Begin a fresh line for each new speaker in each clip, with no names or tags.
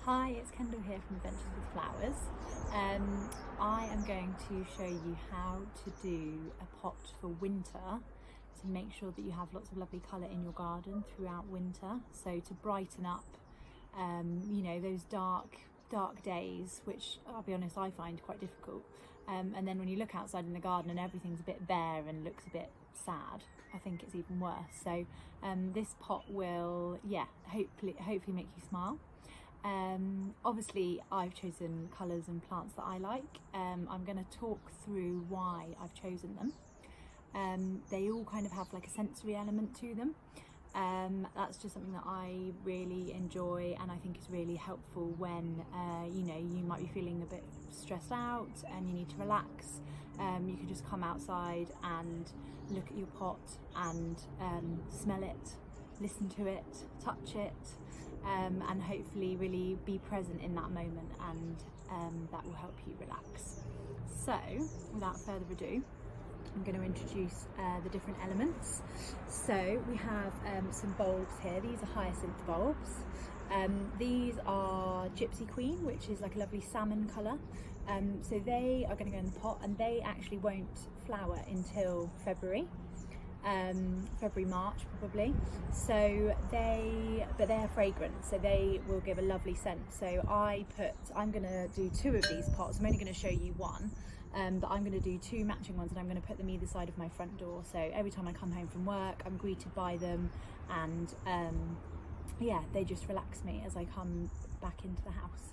Hi, it's Kendall here from Adventures with Flowers. I am going to show you how to do a pot for winter to make sure that you have lots of lovely colour in your garden throughout winter. So to brighten up, you know, those dark days, which I'll be honest, I find quite difficult. And then when you look outside in the garden and everything's a bit bare and looks a bit sad, I think it's even worse. So this pot will, hopefully make you smile. Obviously I've chosen colours and plants that I like. I'm going to talk through why I've chosen them. They all kind of have like a sensory element to them. That's just something that I really enjoy, and I think is really helpful when you know, you might be feeling a bit stressed out and you need to relax. You can just come outside and look at your pot and smell it, listen to it, touch it, and hopefully really be present in that moment, and that will help you relax. So without further ado, I'm going to introduce the different elements. So we have some bulbs here. These are hyacinth bulbs. These are Gypsy Queen, which is like a lovely salmon colour. So they are going to go in the pot, and they actually won't flower until February, March probably. So but they're fragrant, so they will give a lovely scent. So I'm going to do two of these pots. I'm only going to show you one. But I'm going to do two matching ones, and I'm going to put them either side of my front door. So every time I come home from work, I'm greeted by them, and yeah, they just relax me as I come back into the house.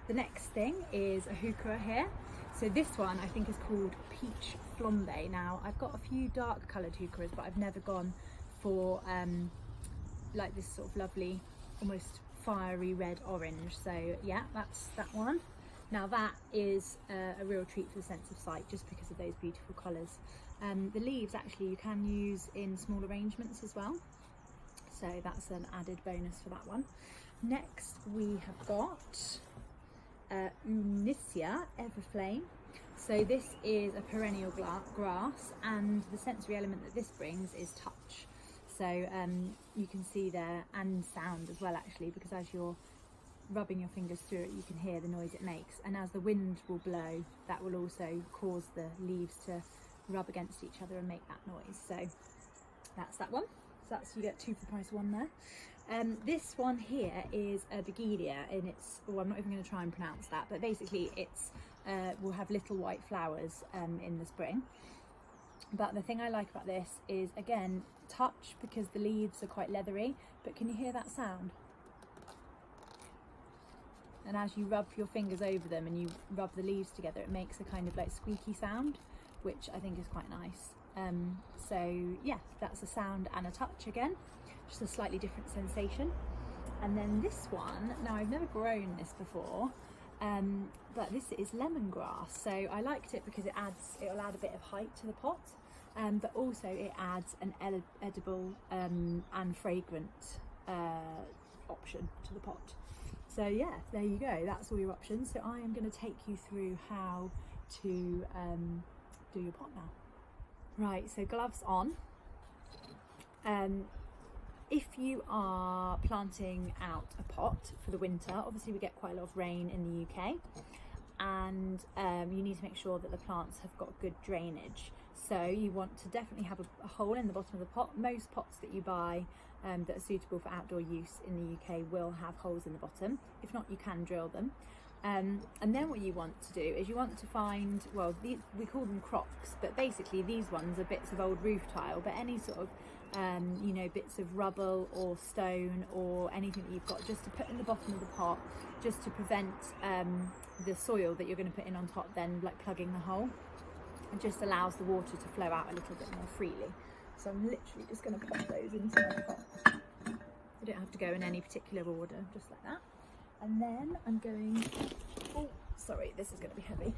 The next thing is a heuchera here. So this one I think is called Peach Flambe. Now I've got a few dark coloured heucheras, but I've never gone for like this sort of lovely, almost fiery red orange. So yeah, that's that one. Now that is a real treat for the sense of sight, just because of those beautiful colours. The leaves actually you can use in small arrangements as well, so that's an added bonus for that one. Next we have got Unicia Everflame. So this is a perennial grass, and the sensory element that this brings is touch. So you can see there, and sound as well actually, because as you're rubbing your fingers through it, you can hear the noise it makes, and as the wind will blow, that will also cause the leaves to rub against each other and make that noise. So that's that one. So that's, you get two for the price of one there. This one here is a begelia, and it's, oh, I'm not even going to try and pronounce that, but basically it's will have little white flowers in the spring. But the thing I like about this is, again, touch, because the leaves are quite leathery. But can you hear that sound? And as you rub your fingers over them and you rub the leaves together, it makes a kind of like squeaky sound, which I think is quite nice. So yeah, that's a sound and a touch again, just a slightly different sensation. And then this one, now I've never grown this before, but this is lemongrass. So I liked it because it'll add a bit of height to the pot, but also it adds an edible and fragrant option to the pot. So yeah, there you go, that's all your options. So I am going to take you through how to do your pot now. Right, so gloves on. If you are planting out a pot for the winter, obviously we get quite a lot of rain in the UK, and you need to make sure that the plants have got good drainage. So you want to definitely have a hole in the bottom of the pot. Most pots that you buy that are suitable for outdoor use in the UK will have holes in the bottom. If not, you can drill them. And then what you want to do is you want to find, well, we call them crocks, but basically these ones are bits of old roof tile, but any sort of you know, bits of rubble or stone or anything that you've got, just to put in the bottom of the pot, just to prevent the soil that you're going to put in on top then like plugging the hole. It just allows the water to flow out a little bit more freely. So I'm literally just going to pop those into my pot. You don't have to go in any particular order, just like that. And then I'm going, oh sorry, this is going to be heavy.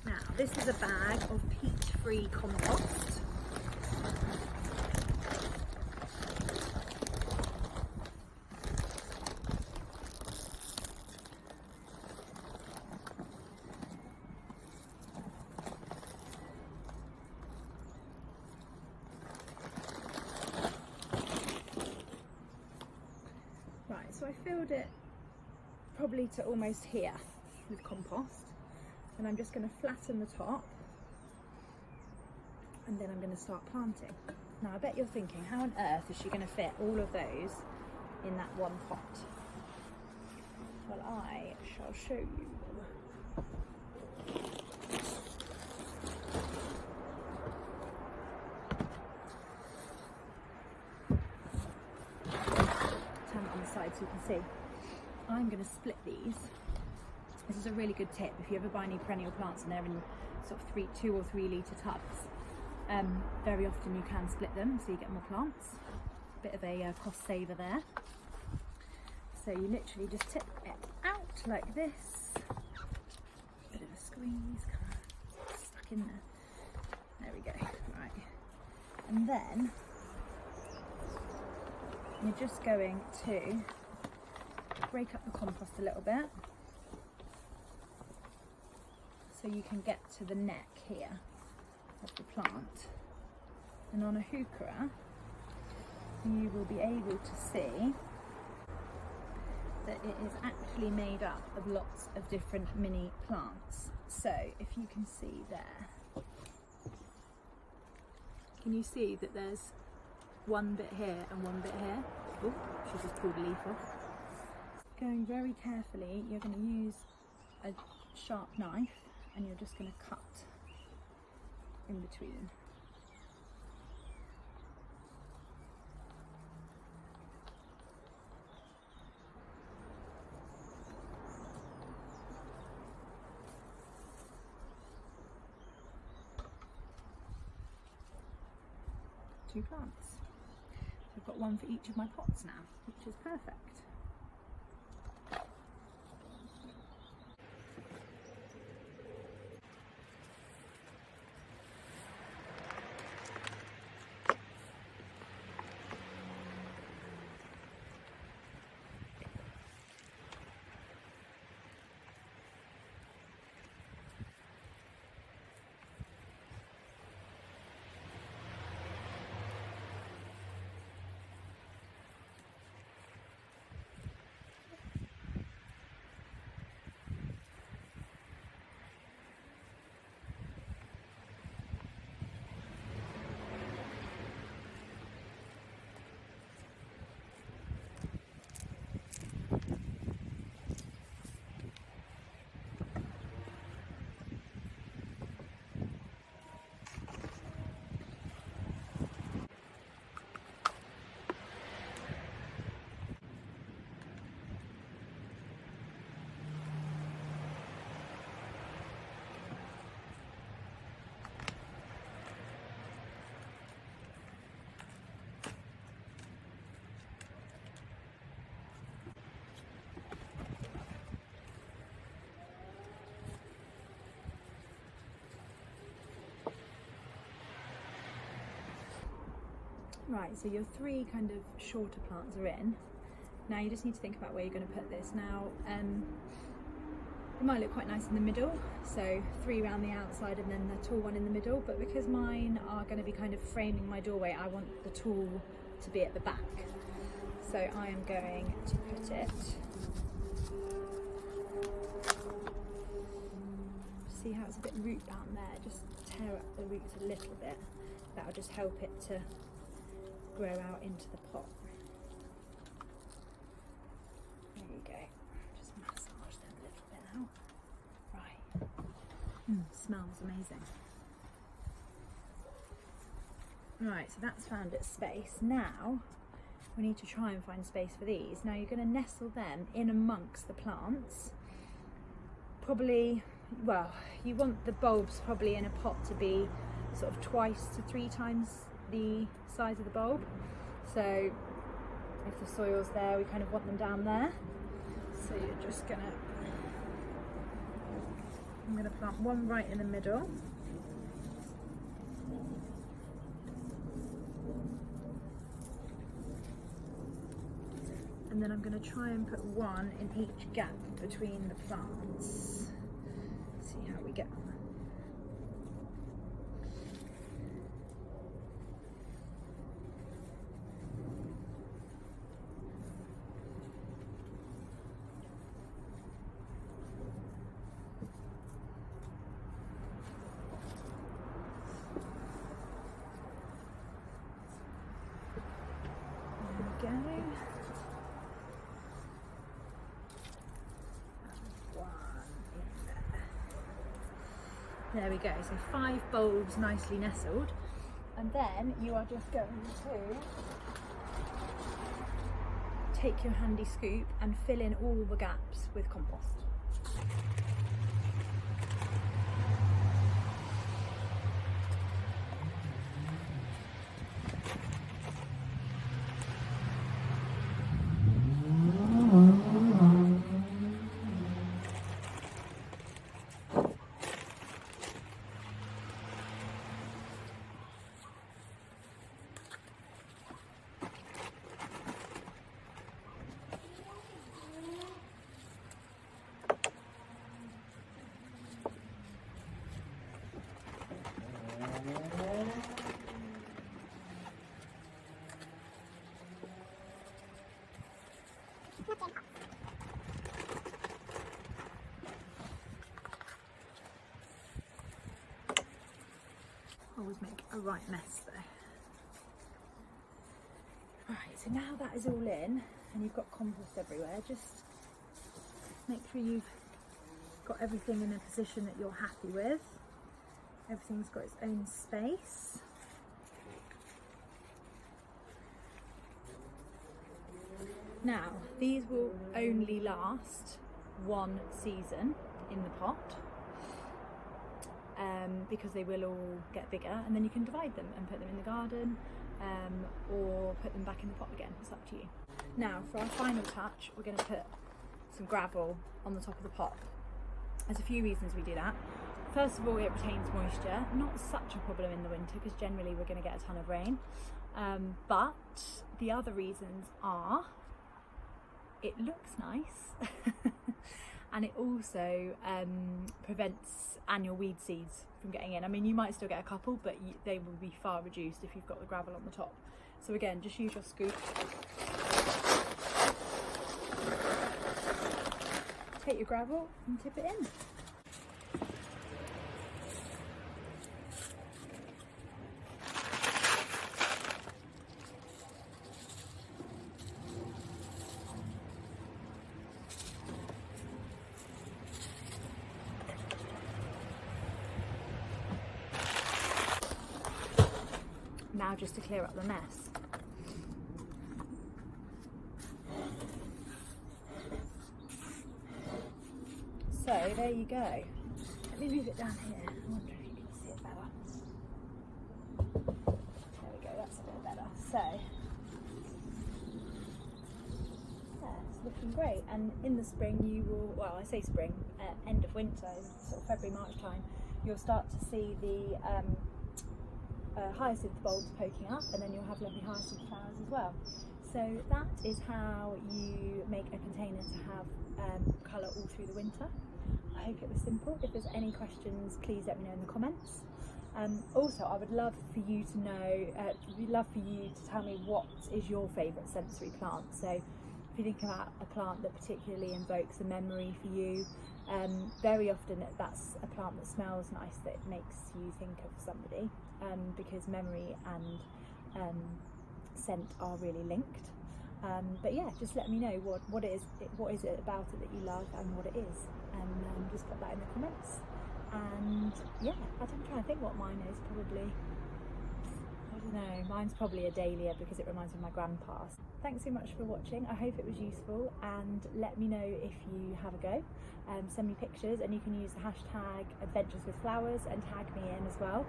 Now this is a bag of peat-free compost. filled it probably to almost here with compost, and I'm just going to flatten the top, and then I'm going to start planting. Now I bet you're thinking, how on earth is she going to fit all of those in that one pot? Well, I shall show you. Turn it on the side so you can see. I'm going to split these. This is a really good tip if you ever buy any perennial plants and they're in sort of 2 or 3 litre tubs. Very often you can split them so you get more plants. Bit of a cost saver there. So you literally just tip it out like this. Bit of a squeeze, come on, stuck in there. There we go, right. And then you're just going to break up the compost a little bit so you can get to the neck here of the plant. And on a hookerer, you will be able to see that it is actually made up of lots of different mini plants. So if you can see there, can you see that there's one bit here and one bit here? Oh, she just pulled a leaf off. Going very carefully, you're going to use a sharp knife and you're just going to cut in between. Two plants. So I've got one for each of my pots now, which is perfect. Right, so your 3 kind of shorter plants are in. Now you just need to think about where you're going to put this. Now, it might look quite nice in the middle, so 3 around the outside and then the tall one in the middle, but because mine are going to be kind of framing my doorway, I want the tall to be at the back. So I am going to put it, see how it's a bit root down there, just tear up the roots a little bit. That'll just help it to grow out into the pot. There you go. Just massage them a little bit out. Right. Smells amazing. Right, so that's found its space. Now we need to try and find space for these. Now you're going to nestle them in amongst the plants. Probably, well, you want the bulbs probably in a pot to be sort of 2 to 3 times the size of the bulb. So if the soil's there, we kind of want them down there. So you're just gonna, I'm gonna plant one right in the middle. And then I'm going to try and put one in each gap between the plants. See how we get on. There we go, so 5 bulbs nicely nestled, and then you are just going to take your handy scoop and fill in all the gaps with compost. Always make a right mess though. Right, so now that is all in and you've got compost everywhere, just make sure you've got everything in a position that you're happy with. Everything's got its own space. Now, these will only last 1 season in the pot. Because they will all get bigger, and then you can divide them and put them in the garden, or put them back in the pot again. It's up to you. Now for our final touch, we're going to put some gravel on the top of the pot. There's a few reasons we do that. First of all, it retains moisture, not such a problem in the winter because generally we're going to get a ton of rain, but the other reasons are it looks nice and it also prevents annual weed seeds from getting in. I mean, you might still get a couple, but they will be far reduced if you've got the gravel on the top. So again, just use your scoop. Take your gravel and tip it in. Now just to clear up the mess. So there you go. Let me move it down here. I wonder if you can see it better. There we go, that's a bit better. So, yeah, it's looking great. And in the spring you will, well I say spring, end of winter, sort of February, March time, you'll start to see the hyacinth bulbs poking up, and then you'll have lovely hyacinth flowers as well. So that is how you make a container to have colour all through the winter. I hope it was simple. If there's any questions, please let me know in the comments. Also, I would love for you to know, to tell me what is your favourite sensory plant. So if you think about a plant that particularly invokes a memory for you, very often that's a plant that smells nice that makes you think of somebody, because memory and scent are really linked. But yeah, just let me know what is it about it that you love and what it is, and just put that in the comments. And yeah, I'm trying to think what mine is. Probably, I don't know, mine's probably a dahlia because it reminds me of my grandpa. Thanks so much for watching. I hope it was useful, and let me know if you have a go. Send me pictures, and you can use the hashtag #AdventuresWithFlowers and tag me in as well.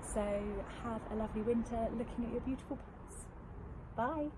So have a lovely winter looking at your beautiful pots. Bye.